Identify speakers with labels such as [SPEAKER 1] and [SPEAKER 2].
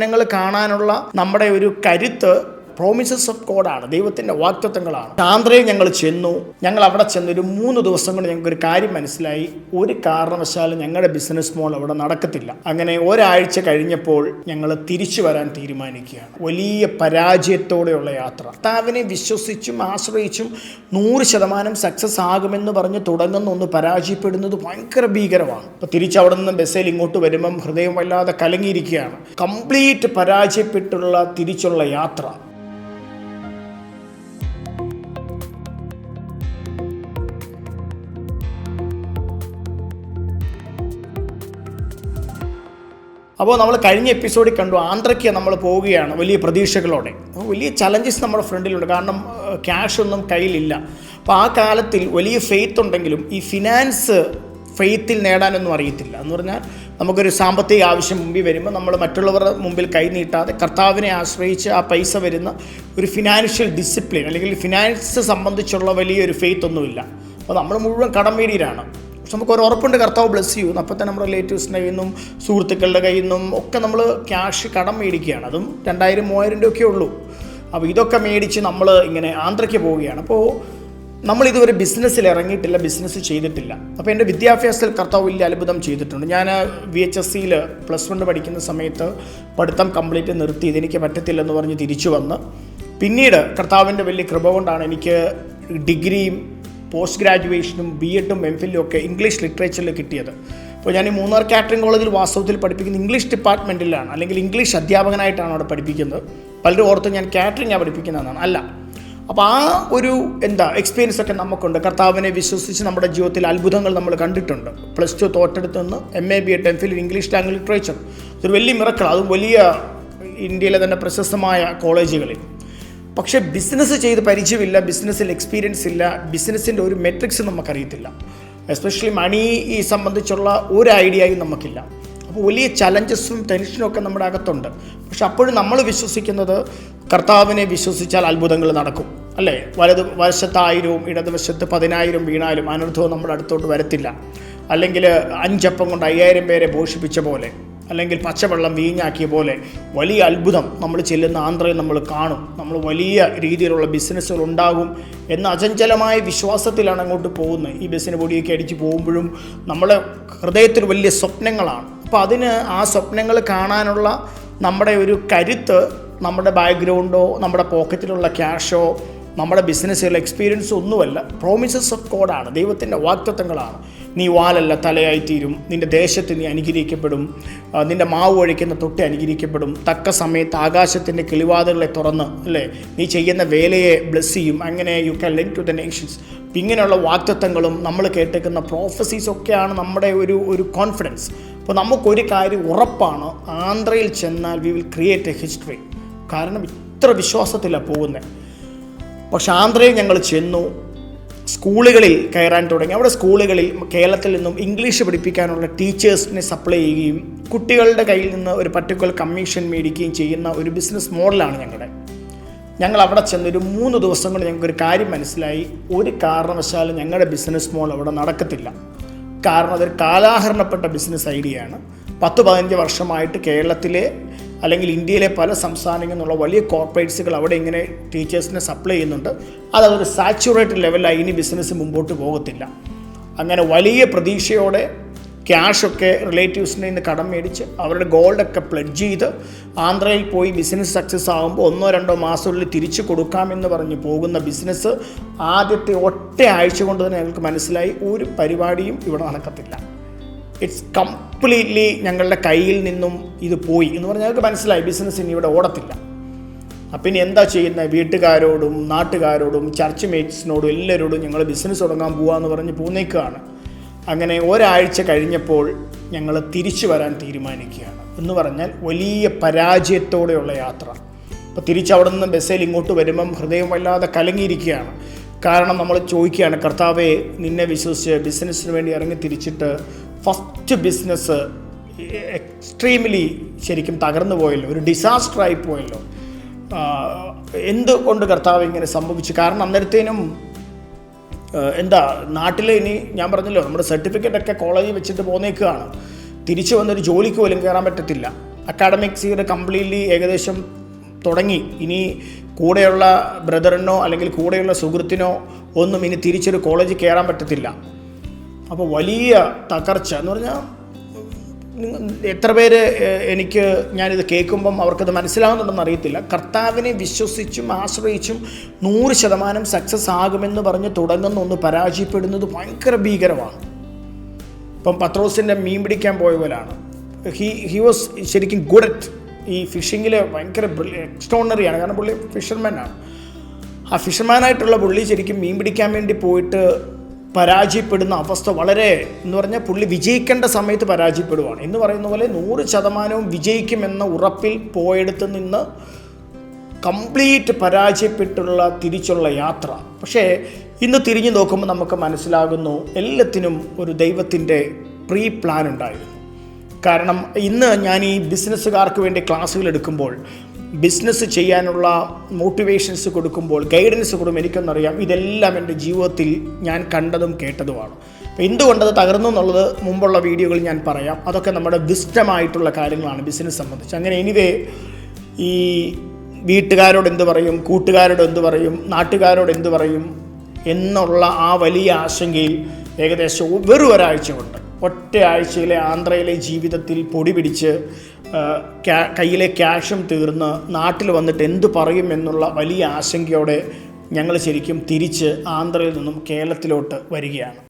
[SPEAKER 1] സ്വപ്നങ്ങൾ കാണാനുള്ള നമ്മുടെ ഒരു കരുത്ത് പ്രോമിസസ് ഓഫ് ഗോഡാണ്, ദൈവത്തിൻ്റെ വാഗ്ദത്തങ്ങളാണ്. ആന്ധ്രയിൽ ഞങ്ങൾ അവിടെ ചെന്ന് ഒരു 3 ദിവസം കൊണ്ട് ഞങ്ങൾക്ക് ഒരു കാര്യം മനസ്സിലായി, ഒരു കാരണവശാലും ഞങ്ങളുടെ ബിസിനസ് മോൾ അവിടെ നടക്കത്തില്ല. അങ്ങനെ ഒരാഴ്ച കഴിഞ്ഞപ്പോൾ ഞങ്ങൾ തിരിച്ചു വരാൻ തീരുമാനിക്കുകയാണ്. വലിയ പരാജയത്തോടെയുള്ള യാത്ര. കർത്താവിനെ വിശ്വസിച്ചും ആശ്രയിച്ചും 100% സക്സസ് ആകുമെന്ന് പറഞ്ഞ് തുടങ്ങുന്ന ഒന്ന് പരാജയപ്പെടുന്നത് ഭയങ്കര ഭീകരമാണ്. അപ്പോൾ തിരിച്ചവിടെ നിന്ന് ബസ്സിൽ ഇങ്ങോട്ട് വരുമ്പം ഹൃദയം വല്ലാതെ കലങ്ങിയിരിക്കുകയാണ്. കംപ്ലീറ്റ് പരാജയപ്പെട്ടുള്ള തിരിച്ചുള്ള യാത്ര. അപ്പോൾ നമ്മൾ കഴിഞ്ഞ എപ്പിസോഡിൽ കണ്ടു, ആന്ധ്രയ്ക്ക് നമ്മൾ പോവുകയാണ് വലിയ പ്രതീക്ഷകളോടെ. വലിയ ചലഞ്ചസ് നമ്മുടെ ഫ്രണ്ടിലുണ്ട്, കാരണം ക്യാഷ് ഒന്നും കയ്യിലില്ല. അപ്പോൾ ആ കാലത്തിൽ വലിയ ഫെയ്ത്ത് ഉണ്ടെങ്കിലും ഈ ഫിനാൻസ് ഫെയ്ത്തിൽ നേടാനൊന്നും അറിയത്തില്ല. എന്ന് പറഞ്ഞാൽ നമുക്കൊരു സാമ്പത്തിക ആവശ്യം മുമ്പിൽ വരുമ്പോൾ നമ്മൾ മറ്റുള്ളവരുടെ മുമ്പിൽ കൈ നീട്ടാതെ കർത്താവിനെ ആശ്രയിച്ച് ആ പൈസ വരുന്ന ഒരു ഫിനാൻഷ്യൽ ഡിസിപ്ലിൻ അല്ലെങ്കിൽ ഫിനാൻസ് സംബന്ധിച്ചുള്ള വലിയൊരു ഫെയ്ത്ത് ഒന്നുമില്ല. അപ്പോൾ നമ്മൾ മുഴുവൻ കടമേടിയിലാണ്. പക്ഷെ നമുക്കൊരു ഉറപ്പുണ്ട് കർത്താവ് ബ്ലെസ് ചെയ്യും. അപ്പോൾ തന്നെ നമ്മുടെ റിലേറ്റീവ്സിൻ്റെ കയ്യിൽ നിന്നും സുഹൃത്തുക്കളുടെ കയ്യിൽ നിന്നും ഒക്കെ നമ്മൾ ക്യാഷ് കടം മേടിക്കുകയാണ്. അതും 2000-3000 രൂപയൊക്കെ ഉള്ളൂ. അപ്പോൾ ഇതൊക്കെ മേടിച്ച് നമ്മൾ ഇങ്ങനെ ആന്ധ്രയ്ക്ക് പോവുകയാണ്. അപ്പോൾ നമ്മളിതുവരെ ബിസിനസ്സിൽ ഇറങ്ങിയിട്ടില്ല, ബിസിനസ് ചെയ്തിട്ടില്ല. അപ്പോൾ എൻ്റെ വിദ്യാഭ്യാസത്തിൽ കർത്താവ് വലിയ അത്ഭുതം ചെയ്തിട്ടുണ്ട്. ഞാൻ VHSCയിൽ +1 പഠിക്കുന്ന സമയത്ത് പഠിത്തം കംപ്ലീറ്റ് നിർത്തി, ഇതെനിക്ക് പറ്റത്തില്ലെന്ന് പറഞ്ഞ് തിരിച്ചു വന്ന് പിന്നീട് കർത്താവിൻ്റെ വലിയ കൃപ കൊണ്ടാണ് എനിക്ക് ഡിഗ്രിയും പോസ്റ്റ് ഗ്രാജുവേഷനും BEdും MPhilലും ഒക്കെ ഇംഗ്ലീഷ് ലിറ്ററേച്ചറിൽ കിട്ടിയത്. അപ്പോൾ ഞാൻ ഈ മൂന്നാർ കാറ്ററിംഗ് കോളേജിൽ വാസ്തവത്തിൽ പഠിപ്പിക്കുന്ന ഇംഗ്ലീഷ് ഡിപ്പാർട്ട്മെൻറ്റിലാണ്, അല്ലെങ്കിൽ ഇംഗ്ലീഷ് അധ്യാപകനായിട്ടാണ് അവിടെ പഠിപ്പിക്കുന്നത്. പലരും ഓർത്ത് ഞാൻ കാറ്ററിംഗാണ് പഠിപ്പിക്കുന്നതെന്നാണ്. അല്ല. അപ്പോൾ ആ ഒരു എക്സ്പീരിയൻസ് ഒക്കെ നമുക്കുണ്ട്. കർത്താവിനെ വിശ്വസിച്ച് നമ്മുടെ ജീവിതത്തിൽ അത്ഭുതങ്ങൾ നമ്മൾ കണ്ടിട്ടുണ്ട്. +2 തോറ്റെടുത്ത് നിന്ന് MA BEd MPhil English language literature, ഇതൊരു വലിയ മിറക്കിൾ. അതും വലിയ ഇന്ത്യയിലെ തന്നെ പ്രശസ്തമായ കോളേജുകളിൽ. പക്ഷേ ബിസിനസ് ചെയ്ത് പരിചയമില്ല, ബിസിനസ്സിൽ എക്സ്പീരിയൻസ് ഇല്ല, ബിസിനസ്സിൻ്റെ ഒരു മെട്രിക്സ് നമുക്കറിയത്തില്ല, എസ്പെഷ്യലി മണി സംബന്ധിച്ചുള്ള ഒരു ഐഡിയയും നമുക്കില്ല. അപ്പോൾ വലിയ ചലഞ്ചസും ടെൻഷനും ഒക്കെ നമ്മുടെ അകത്തുണ്ട്. പക്ഷെ അപ്പോഴും നമ്മൾ വിശ്വസിക്കുന്നത് കർത്താവിനെ വിശ്വസിച്ചാൽ അത്ഭുതങ്ങൾ നടക്കും, അല്ലേ? വലതുവശത്ത് 1000 ഇടതുവശത്ത് 10000 വീണാലും അനർത്ഥവും നമ്മുടെ അടുത്തോട്ട് വരത്തില്ല. അല്ലെങ്കിൽ 5 അപ്പം കൊണ്ട് 5000 പേരെ പോഷിപ്പിച്ച പോലെ, അല്ലെങ്കിൽ പച്ചവെള്ളം വീഞ്ഞാക്കിയ പോലെ വലിയ അത്ഭുതം നമ്മൾ ചെല്ലുന്ന ആന്ധ്രയിൽ നമ്മൾ കാണും. നമ്മൾ വലിയ രീതിയിലുള്ള ബിസിനസ്സുകൾ ഉണ്ടാകും എന്ന അചഞ്ചലമായ വിശ്വാസത്തിലാണ് അങ്ങോട്ട് പോകുന്നത്. ഈ ബസ്സിന് പൊടിയൊക്കെ അടിച്ച് പോകുമ്പോഴും നമ്മുടെ ഹൃദയത്തിൽ വലിയ സ്വപ്നങ്ങളാണ്. അപ്പോൾ അതിന് ആ സ്വപ്നങ്ങൾ കാണാനുള്ള നമ്മുടെ ഒരു കരുത്ത് നമ്മുടെ ബാക്ക്ഗ്രൗണ്ടോ നമ്മുടെ പോക്കറ്റിലുള്ള ക്യാഷോ നമ്മുടെ ബിസിനസ്സിലുള്ള എക്സ്പീരിയൻസ് ഒന്നുമല്ല, പ്രോമിസസ് ഓഫ് ഗോഡാണ്, ദൈവത്തിൻ്റെ വാഗ്ദത്തങ്ങളാണ്. നീ വാലല്ല തലയായിത്തീരും, നിൻ്റെ ദേശത്ത് നീ അനുഗ്രഹിക്കപ്പെടും, നിൻ്റെ മാവ് ഒഴിക്കുന്ന തൊട്ടി അനുഗ്രഹിക്കപ്പെടും, തക്ക സമയത്ത് ആകാശത്തിൻ്റെ കിളിവാതിലുകളെ തുറന്ന്, അല്ലേ, നീ ചെയ്യുന്ന വേലയെ ബ്ലെസ് ചെയ്യും, അങ്ങനെ you can lend to the nations. ഇങ്ങനെയുള്ള വാഗ്ദത്തങ്ങളും നമ്മൾ കേട്ടേക്കുന്ന പ്രോഫസീസൊക്കെയാണ് നമ്മുടെ ഒരു കോൺഫിഡൻസ്. അപ്പോൾ നമുക്കൊരു കാര്യം ഉറപ്പാണ്, ആന്ധ്രയിൽ ചെന്നാൽ we will create A history. കാരണം ഇത്ര വിശ്വാസത്തിലാണ് പോകുന്നത്. പക്ഷെ ആന്ധ്രയിൽ ഞങ്ങൾ ചെന്നു, സ്കൂളുകളിൽ കയറാൻ തുടങ്ങി. അവിടെ സ്കൂളുകളിൽ കേരളത്തിൽ നിന്നും ഇംഗ്ലീഷ് പഠിപ്പിക്കാനുള്ള ടീച്ചേഴ്സിനെ സപ്ലൈ ചെയ്യുകയും കുട്ടികളുടെ കയ്യിൽ നിന്ന് ഒരു പർട്ടിക്കുലർ കമ്മീഷൻ മേടിക്കുകയും ചെയ്യുന്ന ഒരു ബിസിനസ് മോഡലാണ് ഞങ്ങൾ അവിടെ ചെന്ന് ഒരു 3 ദിവസം കൊണ്ട് ഞങ്ങൾക്കൊരു കാര്യം മനസ്സിലായി, ഒരു കാരണവശാലും ഞങ്ങളുടെ ബിസിനസ് മോഡൽ അവിടെ നടക്കത്തില്ല. കാരണം അതൊരു കാലാഹരണപ്പെട്ട ബിസിനസ് ഐഡിയയാണ്. 10-15 വർഷമായിട്ട് കേരളത്തിലെ അല്ലെങ്കിൽ ഇന്ത്യയിലെ പല സംസ്ഥാനങ്ങളിൽ നിന്നുള്ള വലിയ കോർപ്പറേറ്റ്സുകൾ അവിടെ ഇങ്ങനെ ടീച്ചേഴ്സിനെ സപ്ലൈ ചെയ്യുന്നുണ്ട്. അതൊരു സാച്ചുറേറ്റഡ് ലെവലായി ഇനി ബിസിനസ് മുമ്പോട്ട് പോകത്തില്ല. അങ്ങനെ വലിയ പ്രതീക്ഷയോടെ ക്യാഷൊക്കെ റിലേറ്റീവ്സിൻ്റെ നിന്ന് കടം മേടിച്ച് അവരുടെ ഗോൾഡൊക്കെ പ്ലെഡ്ജ് ചെയ്ത് ആന്ധ്രയിൽ പോയി ബിസിനസ് സക്സസ് ആകുമ്പോൾ 1-2 മാസത്തിനുള്ളിൽ തിരിച്ചു കൊടുക്കാമെന്ന് പറഞ്ഞ് പോകുന്ന ബിസിനസ് ആദ്യത്തെ ഒറ്റ ആഴ്ച കൊണ്ട് തന്നെ ഞങ്ങൾക്ക് മനസ്സിലായി, ഒരു പരിപാടിയും ഇവിടെ നടക്കത്തില്ല. ഇറ്റ്സ് കംപ്ലീറ്റ്ലി ഞങ്ങളുടെ കയ്യിൽ നിന്നും ഇത് പോയി എന്ന് പറഞ്ഞാൽ ഞങ്ങൾക്ക് മനസ്സിലായി ബിസിനസ് ഇനി ഇവിടെ ഓടത്തില്ല. അപ്പം ഇനി എന്താ ചെയ്യുന്നത്? വീട്ടുകാരോടും നാട്ടുകാരോടും ചർച്ച് മേറ്റ്സിനോടും എല്ലാവരോടും ഞങ്ങൾ ബിസിനസ് തുടങ്ങാൻ പോകാമെന്ന് പറഞ്ഞ് പോന്നേക്കാണ്. അങ്ങനെ ഒരാഴ്ച കഴിഞ്ഞപ്പോൾ ഞങ്ങൾ തിരിച്ചു വരാൻ തീരുമാനിക്കുകയാണ്. എന്ന് പറഞ്ഞാൽ വലിയ പരാജയത്തോടെയുള്ള യാത്ര. അപ്പോൾ തിരിച്ചവിടെ നിന്ന് ബസ്സിൽ ഇങ്ങോട്ട് വരുമ്പം ഹൃദയം വല്ലാതെ കലങ്ങിയിരിക്കുകയാണ്. കാരണം നമ്മൾ ചോദിക്കുകയാണ്, കർത്താവേ, നിന്നെ വിശ്വസിച്ച് ബിസിനസ്സിന് വേണ്ടി ഇറങ്ങി തിരിച്ചിട്ട് ഫസ്റ്റ് ബിസിനസ് എക്സ്ട്രീംലി ശരിക്കും തകർന്നു പോയല്ലോ, ഒരു ഡിസാസ്റ്ററായി പോയല്ലോ. എന്തുകൊണ്ട് കർത്താവ് ഇങ്ങനെ സംഭവിച്ചു? കാരണം അന്നേരത്തേനും നാട്ടിൽ ഇനി ഞാൻ പറഞ്ഞല്ലോ, നമ്മുടെ സർട്ടിഫിക്കറ്റൊക്കെ കോളേജിൽ വെച്ചിട്ട് പോന്നേക്കുകയാണ്. തിരിച്ചു വന്നൊരു ജോലിക്ക് പോലും കയറാൻ പറ്റത്തില്ല. അക്കാഡമിക്സ് ഇയർ കംപ്ലീറ്റ്ലി ഏകദേശം തുടങ്ങി. ഇനി കൂടെയുള്ള ബ്രദറിനോ അല്ലെങ്കിൽ കൂടെയുള്ള സുഹൃത്തിനോ ഒന്നും ഇനി തിരിച്ചൊരു കോളേജിൽ കയറാൻ പറ്റത്തില്ല. അപ്പോൾ വലിയ തകർച്ച എന്ന് പറഞ്ഞാൽ എത്ര പേര് ഞാനിത് കേൾക്കുമ്പം അവർക്കത് മനസ്സിലാവുന്നുണ്ടെന്ന് അറിയത്തില്ല. കർത്താവിനെ വിശ്വസിച്ചും ആശ്രയിച്ചും 100% സക്സസ് ആകുമെന്ന് പറഞ്ഞ് തുടങ്ങുന്ന ഒന്ന് പരാജയപ്പെടുന്നത് ഭയങ്കര ഭീകരമാണ്. ഇപ്പം പത്രോസിൻ്റെ മീൻ പിടിക്കാൻ പോയ പോലാണ്. ഹി വാസ് ശരിക്കും ഗുഡ് അറ്റ് ഈ ഫിഷിങ്ങിൽ ഭയങ്കര എക്സ്ട്രോണറിയാണ്. കാരണം പുള്ളി ഫിഷർമാനാണ്. ആ ഫിഷർമാനായിട്ടുള്ള പുള്ളി ശരിക്കും മീൻ പിടിക്കാൻ വേണ്ടി പോയിട്ട് പരാജയപ്പെടുന്ന അവസ്ഥ വളരെ എന്ന് പറഞ്ഞാൽ പുള്ളി വിജയിക്കേണ്ട സമയത്ത് പരാജയപ്പെടുവാണ്. എന്ന് പറയുന്ന പോലെ 100% വിജയിക്കുമെന്ന ഉറപ്പിൽ പോയെടുത്ത് നിന്ന് കംപ്ലീറ്റ് പരാജയപ്പെട്ടുള്ള തിരിച്ചുള്ള യാത്ര. പക്ഷേ ഇന്ന് തിരിഞ്ഞു നോക്കുമ്പോൾ നമുക്ക് മനസ്സിലാകുന്നു എല്ലാത്തിനും ഒരു ദൈവത്തിൻ്റെ പ്രീ പ്ലാൻ ഉണ്ടായിരുന്നു. കാരണം ഇന്ന് ഞാൻ ഈ ബിസിനസ്സുകാർക്ക് വേണ്ടി ക്ലാസ്സുകൾ എടുക്കുമ്പോൾ, ബിസിനസ് ചെയ്യാനുള്ള മോട്ടിവേഷൻസ് കൊടുക്കുമ്പോൾ, ഗൈഡൻസ് കൊടുക്കുമ്പോൾ എനിക്കൊന്നറിയാം ഇതെല്ലാം എൻ്റെ ജീവിതത്തിൽ ഞാൻ കണ്ടതും കേട്ടതുമാണ്. അപ്പോൾ എന്തുകൊണ്ടത് തകർന്നു എന്നുള്ളത് മുമ്പുള്ള വീഡിയോകളിൽ ഞാൻ പറയാം. അതൊക്കെ നമ്മുടെ വിസ്ഡമായിട്ടുള്ള കാര്യങ്ങളാണ് ബിസിനസ് സംബന്ധിച്ച്. അങ്ങനെ എനിവേ ഈ വീട്ടുകാരോട് എന്ത് പറയും, കൂട്ടുകാരോട് എന്ത് പറയും, നാട്ടുകാരോട് എന്ത് പറയും എന്നുള്ള ആ വലിയ ആശങ്കയിൽ ഏകദേശം വെറും ഒരാഴ്ച കൊണ്ട്, ഒറ്റ ആഴ്ചയിലെ ആന്ധ്രയിലെ ജീവിതത്തിൽ പൊടി പിടിച്ച് കയ്യിലെ ക്യാഷും തീർന്ന് നാട്ടിൽ വന്നിട്ട് എന്തു പറയും എന്നുള്ള വലിയ ആശങ്കയോടെ ഞങ്ങൾ ശരിക്കും തിരിച്ച് ആന്ധ്രയിൽ നിന്നും കേരളത്തിലോട്ട് വരികയാണ്.